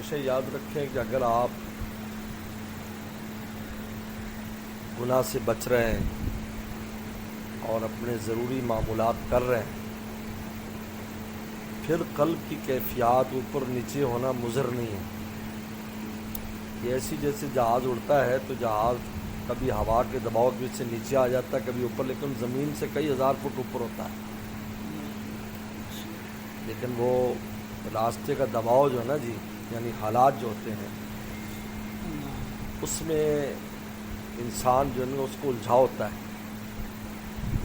ہمیشہ یاد رکھیں کہ اگر آپ گناہ سے بچ رہے ہیں اور اپنے ضروری معمولات کر رہے ہیں، پھر قلب کی کیفیات اوپر نیچے ہونا مضر نہیں ہے۔ یہ ایسی جیسے جہاز اڑتا ہے تو جہاز کبھی ہوا کے دباؤ کی وجہ سے نیچے آ جاتا ہے، کبھی اوپر، لیکن زمین سے کئی ہزار فٹ اوپر ہوتا ہے۔ لیکن وہ راستے کا دباؤ جو ہے نا جی، یعنی حالات جو ہوتے ہیں، اس میں انسان جو ہے نا اس کو الجھا ہوتا ہے۔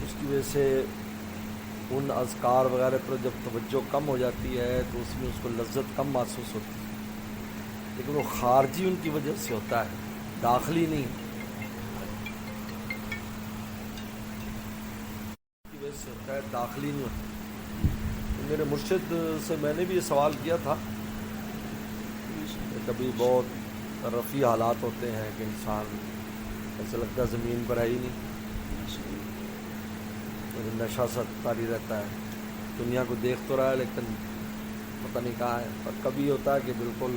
اس کی وجہ سے ان اذکار وغیرہ پر جب توجہ کم ہو جاتی ہے تو اس میں اس کو لذت کم محسوس ہوتی ہے، لیکن وہ خارجی ان کی وجہ سے ہوتا ہے، داخلی نہیں، کی وجہ سے ہوتا ہے، داخلی نہیں ہوتا۔ میرے مرشد سے میں نے بھی یہ سوال کیا تھا کہ کبھی بہت رفیع حالات ہوتے ہیں کہ انسان ایسا لگتا ہے زمین پر ہے ہی نہیں، نشہ ستاری رہتا ہے، دنیا کو دیکھ تو رہا ہے لیکن پتہ نہیں کہاں ہے۔ اور کبھی ہوتا ہے کہ بالکل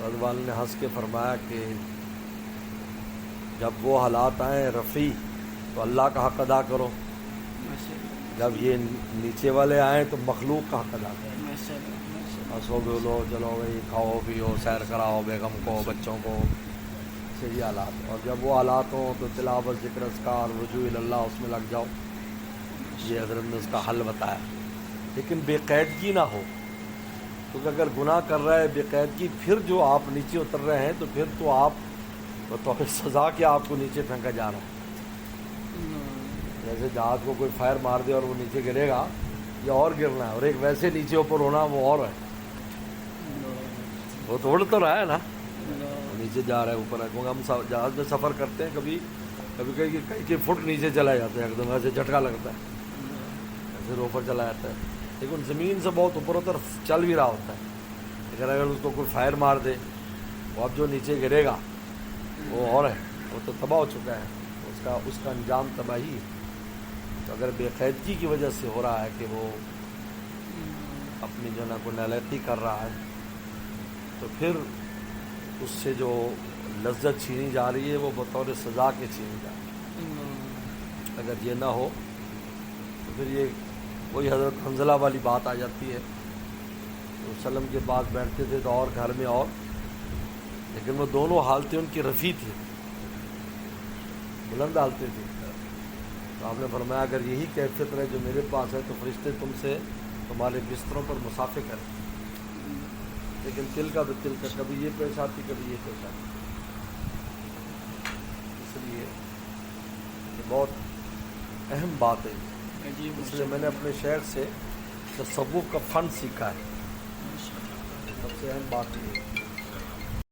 رضوان نے ہنس کے فرمایا کہ جب وہ حالات آئیں رفیع تو اللہ کا حق ادا کرو، جب یہ نیچے والے آئیں تو مخلوق کا حق ادا کرو۔ ہنسو بولو، چلو بھائی کھاؤ پیو، سیر کراؤ بیگم کو، بچوں کو، صحیح حالات۔ اور جب وہ حالات ہوں تو تلاوت، ذکر، اذکار، رجوع اللہ، اس میں لگ جاؤ۔ یہ حضرت نے اس کا حل بتایا، لیکن بے قیدگی نہ ہو، کیونکہ اگر گناہ کر رہا ہے بے قیدگی، پھر جو آپ نیچے اتر رہے ہیں تو پھر تو آپ بطور سزا کے آپ کو نیچے پھینکا جا رہا ہے۔ جیسے جہاز کو کوئی فائر مار دے اور وہ نیچے گرے گا یا اور گرنا ہے، اور ایک ویسے نیچے اوپر ہونا وہ اور ہے، وہ تو اڑ تو رہا ہے نا، نیچے جا رہا ہے اوپر ہے۔ کیونکہ ہم جہاز میں سفر کرتے ہیں، کبھی کئی فٹ نیچے چلا جاتا ہے، ایک دم ایسے جھٹکا لگتا ہے، ایسے اوپر چلا جاتا ہے، لیکن زمین سے بہت اوپر ہوتا ہے، چل بھی رہا ہوتا ہے۔ لیکن اگر اس کو کوئی فائر مار دے، وہ اب جو نیچے گرے گا وہ اور ہے، وہ تو تباہ ہو چکا ہے، اس کا انجام تباہی ہے۔ تو اگر بے قیدگی کی وجہ سے ہو رہا ہے کہ وہ اپنی جو نا کو نالائقی کر رہا ہے، تو پھر اس سے جو لذت چھینی جا رہی ہے وہ بطور سزا کے چھینی جا رہی ہے۔ اگر یہ نہ ہو تو پھر یہ وہی حضرت حنظلہ والی بات آ جاتی ہے، وسلم کے پاس بیٹھتے تھے تو اور گھر میں اور، لیکن وہ دونوں حالتیں ان کی رفیع تھی، بلند حالتیں تھیں۔ تو آپ نے فرمایا اگر یہی کیفیت رہے جو میرے پاس ہے تو فرشتے تم سے تمہارے بستروں پر مسافے کریں، لیکن تل کا بتل کا، کبھی یہ پیش آتی کبھی یہ پیش آتی۔ اس لیے یہ بہت اہم بات ہے، اس لیے میں نے اپنے شیخ سے تصوف کا فن سیکھا ہے، سب سے اہم بات یہ ہے۔